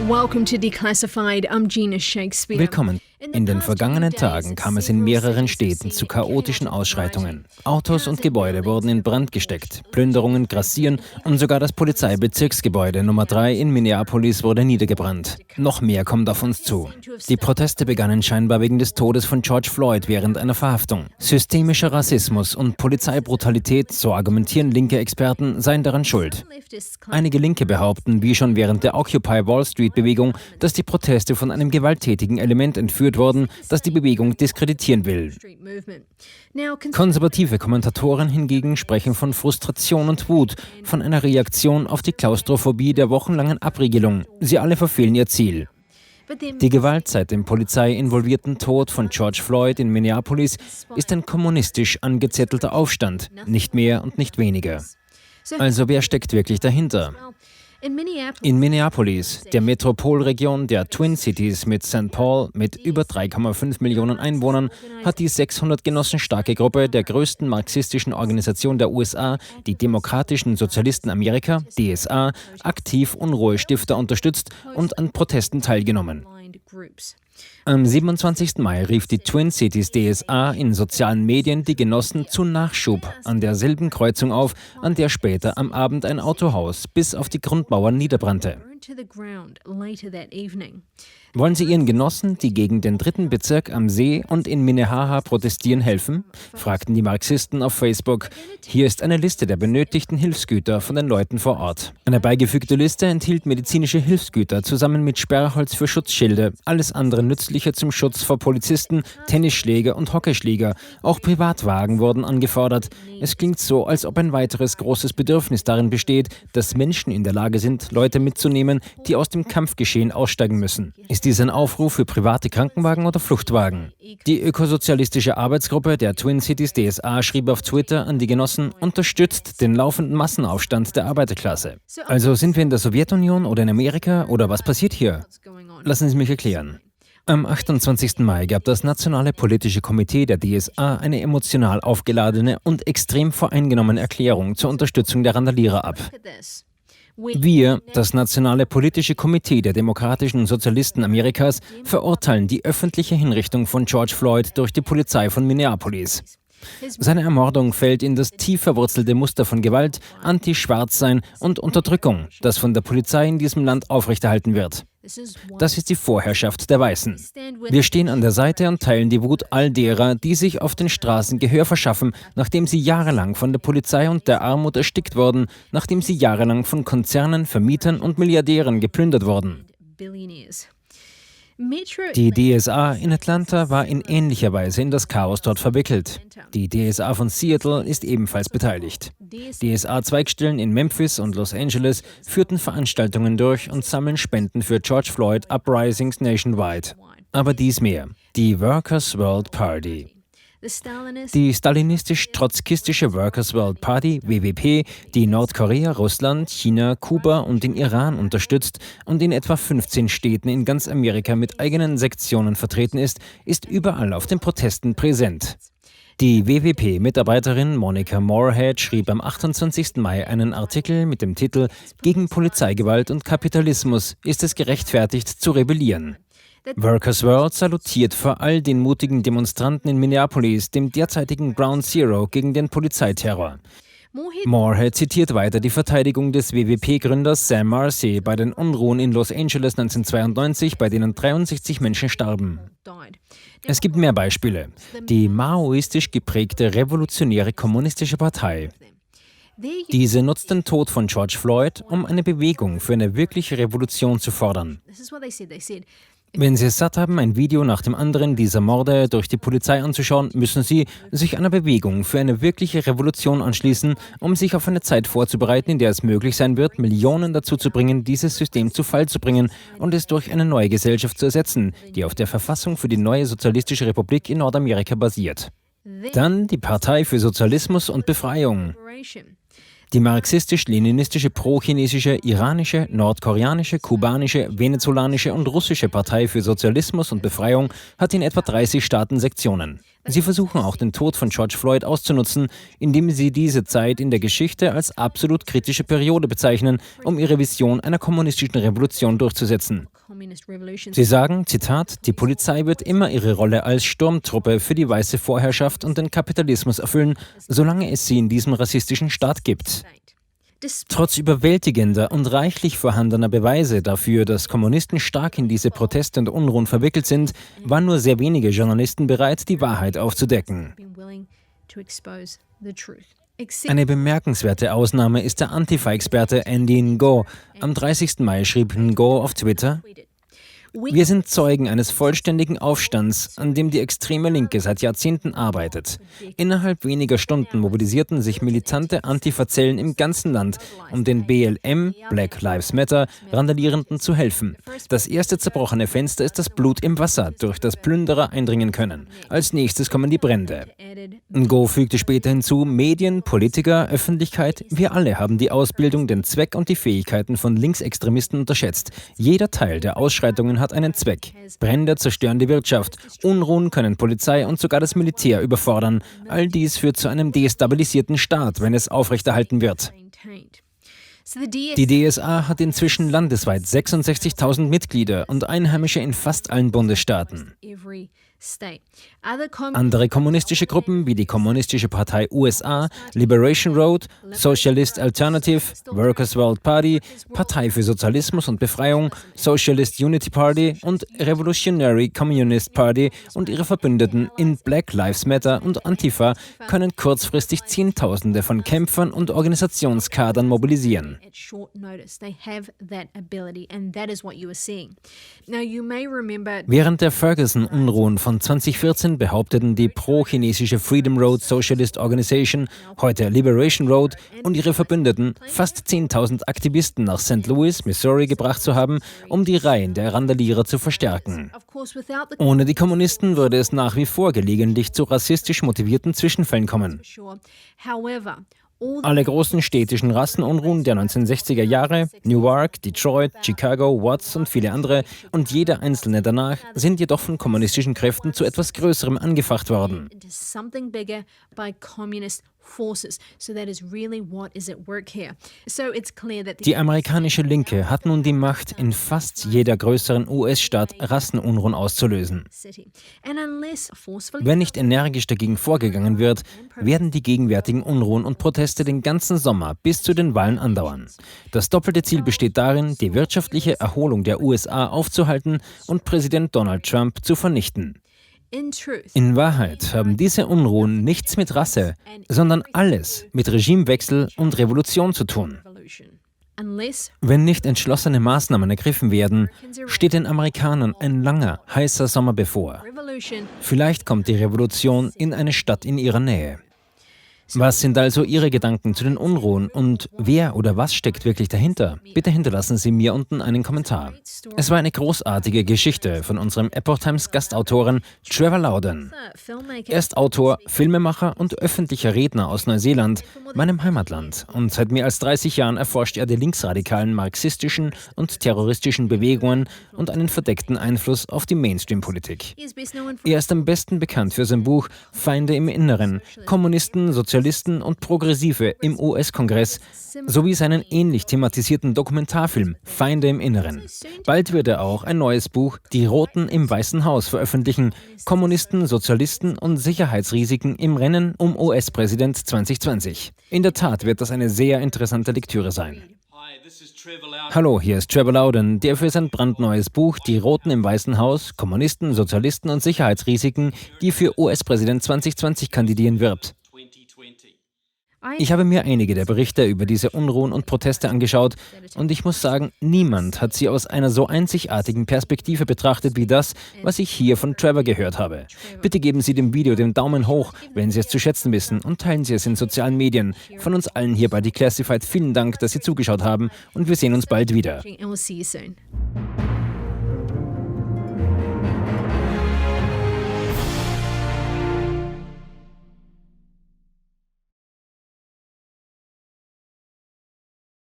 Welcome to Declassified. I'm Gina Shakespeare. Willkommen. In den vergangenen Tagen kam es in mehreren Städten zu chaotischen Ausschreitungen. Autos und Gebäude wurden in Brand gesteckt, Plünderungen grassieren und sogar das Polizeibezirksgebäude Nummer 3 in Minneapolis wurde niedergebrannt. Noch mehr kommt auf uns zu. Die Proteste begannen scheinbar wegen des Todes von George Floyd während einer Verhaftung. Systemischer Rassismus und Polizeibrutalität, so argumentieren linke Experten, seien daran schuld. Einige Linke behaupten, wie schon während der Occupy Wall Street-Bewegung, dass die Proteste von einem gewalttätigen Element entführt wurden, das die Bewegung diskreditieren will. Konservative Kommentatoren hingegen sprechen von Frustration und Wut, von einer Reaktion auf die Klaustrophobie der wochenlangen Abriegelung. Sie alle verfehlen ihr Ziel. Die Gewalt seit dem polizeiinvolvierten Tod von George Floyd in Minneapolis ist ein kommunistisch angezettelter Aufstand, nicht mehr und nicht weniger. Also wer steckt wirklich dahinter? In Minneapolis, der Metropolregion der Twin Cities mit St. Paul mit über 3,5 Millionen Einwohnern, hat die 600 Genossen starke Gruppe der größten marxistischen Organisation der USA, die Demokratischen Sozialisten Amerika, DSA, aktiv Unruhestifter unterstützt und an Protesten teilgenommen. Am 27. Mai rief die Twin Cities DSA in sozialen Medien die Genossen zu Nachschub an derselben Kreuzung auf, an der später am Abend ein Autohaus bis auf die Grundmauern niederbrannte. Wollen Sie Ihren Genossen, die gegen den 3. Bezirk am See und in Minnehaha protestieren, helfen? Fragten die Marxisten auf Facebook. Hier ist eine Liste der benötigten Hilfsgüter von den Leuten vor Ort. Eine beigefügte Liste enthielt medizinische Hilfsgüter zusammen mit Sperrholz für Schutzschilde, alles andere Nützliche zum Schutz vor Polizisten, Tennisschläger und Hockeyschläger. Auch Privatwagen wurden angefordert. Es klingt so, als ob ein weiteres großes Bedürfnis darin besteht, dass Menschen in der Lage sind, Leute mitzunehmen, die aus dem Kampfgeschehen aussteigen müssen. Ist dies ein Aufruf für private Krankenwagen oder Fluchtwagen? Die ökosozialistische Arbeitsgruppe der Twin Cities DSA schrieb auf Twitter an die Genossen, unterstützt den laufenden Massenaufstand der Arbeiterklasse. Also sind wir in der Sowjetunion oder in Amerika oder was passiert hier? Lassen Sie mich erklären. Am 28. Mai gab das Nationale Politische Komitee der DSA eine emotional aufgeladene und extrem voreingenommene Erklärung zur Unterstützung der Randalierer ab. Wir, das Nationale Politische Komitee der Demokratischen Sozialisten Amerikas, verurteilen die öffentliche Hinrichtung von George Floyd durch die Polizei von Minneapolis. Seine Ermordung fällt in das tief verwurzelte Muster von Gewalt, Anti-Schwarzsein und Unterdrückung, das von der Polizei in diesem Land aufrechterhalten wird. Das ist die Vorherrschaft der Weißen. Wir stehen an der Seite und teilen die Wut all derer, die sich auf den Straßen Gehör verschaffen, nachdem sie jahrelang von der Polizei und der Armut erstickt wurden, nachdem sie jahrelang von Konzernen, Vermietern und Milliardären geplündert wurden. Die DSA in Atlanta war in ähnlicher Weise in das Chaos dort verwickelt. Die DSA von Seattle ist ebenfalls beteiligt. DSA-Zweigstellen in Memphis und Los Angeles führten Veranstaltungen durch und sammeln Spenden für George Floyd Uprisings nationwide. Aber dies mehr: die Workers' World Party. Die stalinistisch-trotzkistische Workers' World Party, WWP, die Nordkorea, Russland, China, Kuba und den Iran unterstützt und in etwa 15 Städten in ganz Amerika mit eigenen Sektionen vertreten ist, ist überall auf den Protesten präsent. Die WWP-Mitarbeiterin Monica Moorhead schrieb am 28. Mai einen Artikel mit dem Titel »Gegen Polizeigewalt und Kapitalismus ist es gerechtfertigt zu rebellieren«. Workers' World salutiert vor all den mutigen Demonstranten in Minneapolis, dem derzeitigen Ground Zero gegen den Polizeiterror. Moorhead zitiert weiter die Verteidigung des WWP-Gründers Sam Marcy bei den Unruhen in Los Angeles 1992, bei denen 63 Menschen starben. Es gibt mehr Beispiele. Die maoistisch geprägte revolutionäre kommunistische Partei. Diese nutzt den Tod von George Floyd, um eine Bewegung für eine wirkliche Revolution zu fordern. Wenn Sie es satt haben, ein Video nach dem anderen dieser Morde durch die Polizei anzuschauen, müssen Sie sich einer Bewegung für eine wirkliche Revolution anschließen, um sich auf eine Zeit vorzubereiten, in der es möglich sein wird, Millionen dazu zu bringen, dieses System zu Fall zu bringen und es durch eine neue Gesellschaft zu ersetzen, die auf der Verfassung für die neue sozialistische Republik in Nordamerika basiert. Dann die Partei für Sozialismus und Befreiung. Die marxistisch-leninistische, pro-chinesische, iranische, nordkoreanische, kubanische, venezolanische und russische Partei für Sozialismus und Befreiung hat in etwa 30 Staaten Sektionen. Sie versuchen auch den Tod von George Floyd auszunutzen, indem sie diese Zeit in der Geschichte als absolut kritische Periode bezeichnen, um ihre Vision einer kommunistischen Revolution durchzusetzen. Sie sagen, Zitat, die Polizei wird immer ihre Rolle als Sturmtruppe für die weiße Vorherrschaft und den Kapitalismus erfüllen, solange es sie in diesem rassistischen Staat gibt. Trotz überwältigender und reichlich vorhandener Beweise dafür, dass Kommunisten stark in diese Proteste und Unruhen verwickelt sind, waren nur sehr wenige Journalisten bereit, die Wahrheit aufzudecken. Eine bemerkenswerte Ausnahme ist der Antifa-Experte Andy Ngo. Am 30. Mai schrieb Ngo auf Twitter: Wir sind Zeugen eines vollständigen Aufstands, an dem die extreme Linke seit Jahrzehnten arbeitet. Innerhalb weniger Stunden mobilisierten sich militante Antifa-Zellen im ganzen Land, um den BLM, Black Lives Matter, Randalierenden zu helfen. Das erste zerbrochene Fenster ist das Blut im Wasser, durch das Plünderer eindringen können. Als nächstes kommen die Brände. Ngo fügte später hinzu, Medien, Politiker, Öffentlichkeit, wir alle haben die Ausbildung, den Zweck und die Fähigkeiten von Linksextremisten unterschätzt. Jeder Teil der Ausschreitungen hat einen Zweck. Brände zerstören die Wirtschaft, Unruhen können Polizei und sogar das Militär überfordern. All dies führt zu einem destabilisierten Staat, wenn es aufrechterhalten wird. Die DSA hat inzwischen landesweit 66.000 Mitglieder und Einheimische in fast allen Bundesstaaten. Andere kommunistische Gruppen wie die Kommunistische Partei USA, Liberation Road, Socialist Alternative, Workers' World Party, Partei für Sozialismus und Befreiung, Socialist Unity Party und Revolutionary Communist Party und ihre Verbündeten in Black Lives Matter und Antifa können kurzfristig Zehntausende von Kämpfern und Organisationskadern mobilisieren. Während der Ferguson-Unruhen von 2014 behaupteten die pro-chinesische Freedom Road Socialist Organization, heute Liberation Road, und ihre Verbündeten fast 10.000 Aktivisten nach St. Louis, Missouri gebracht zu haben, um die Reihen der Randalierer zu verstärken. Ohne die Kommunisten würde es nach wie vor gelegentlich zu rassistisch motivierten Zwischenfällen kommen. Alle großen städtischen Rassenunruhen der 1960er Jahre, Newark, Detroit, Chicago, Watts und viele andere und jeder einzelne danach sind jedoch von kommunistischen Kräften zu etwas Größerem angefacht worden. Die amerikanische Linke hat nun die Macht, in fast jeder größeren US-Stadt Rassenunruhen auszulösen. Wenn nicht energisch dagegen vorgegangen wird, werden die gegenwärtigen Unruhen und Proteste den ganzen Sommer bis zu den Wahlen andauern. Das doppelte Ziel besteht darin, die wirtschaftliche Erholung der USA aufzuhalten und Präsident Donald Trump zu vernichten. In Wahrheit haben diese Unruhen nichts mit Rasse, sondern alles mit Regimewechsel und Revolution zu tun. Wenn nicht entschlossene Maßnahmen ergriffen werden, steht den Amerikanern ein langer, heißer Sommer bevor. Vielleicht kommt die Revolution in eine Stadt in ihrer Nähe. Was sind also Ihre Gedanken zu den Unruhen und wer oder was steckt wirklich dahinter? Bitte hinterlassen Sie mir unten einen Kommentar. Es war eine großartige Geschichte von unserem Epoch Times Gastautoren Trevor Loudon. Er ist Autor, Filmemacher und öffentlicher Redner aus Neuseeland, meinem Heimatland. Und seit mehr als 30 Jahren erforscht er die linksradikalen marxistischen und terroristischen Bewegungen und einen verdeckten Einfluss auf die Mainstream-Politik. Er ist am besten bekannt für sein Buch Feinde im Inneren, Kommunisten, Sozialisten und Progressive im US-Kongress sowie seinen ähnlich thematisierten Dokumentarfilm Feinde im Inneren. Bald wird er auch ein neues Buch Die Roten im Weißen Haus veröffentlichen, Kommunisten, Sozialisten und Sicherheitsrisiken im Rennen um US-Präsident 2020. In der Tat wird das eine sehr interessante Lektüre sein. Hallo, hier ist Trevor Loudon, der für sein brandneues Buch Die Roten im Weißen Haus, Kommunisten, Sozialisten und Sicherheitsrisiken, die für US-Präsident 2020 kandidieren wirbt. Ich habe mir einige der Berichte über diese Unruhen und Proteste angeschaut und ich muss sagen, niemand hat sie aus einer so einzigartigen Perspektive betrachtet wie das, was ich hier von Trevor gehört habe. Bitte geben Sie dem Video den Daumen hoch, wenn Sie es zu schätzen wissen und teilen Sie es in sozialen Medien. Von uns allen hier bei Declassified vielen Dank, dass Sie zugeschaut haben und wir sehen uns bald wieder.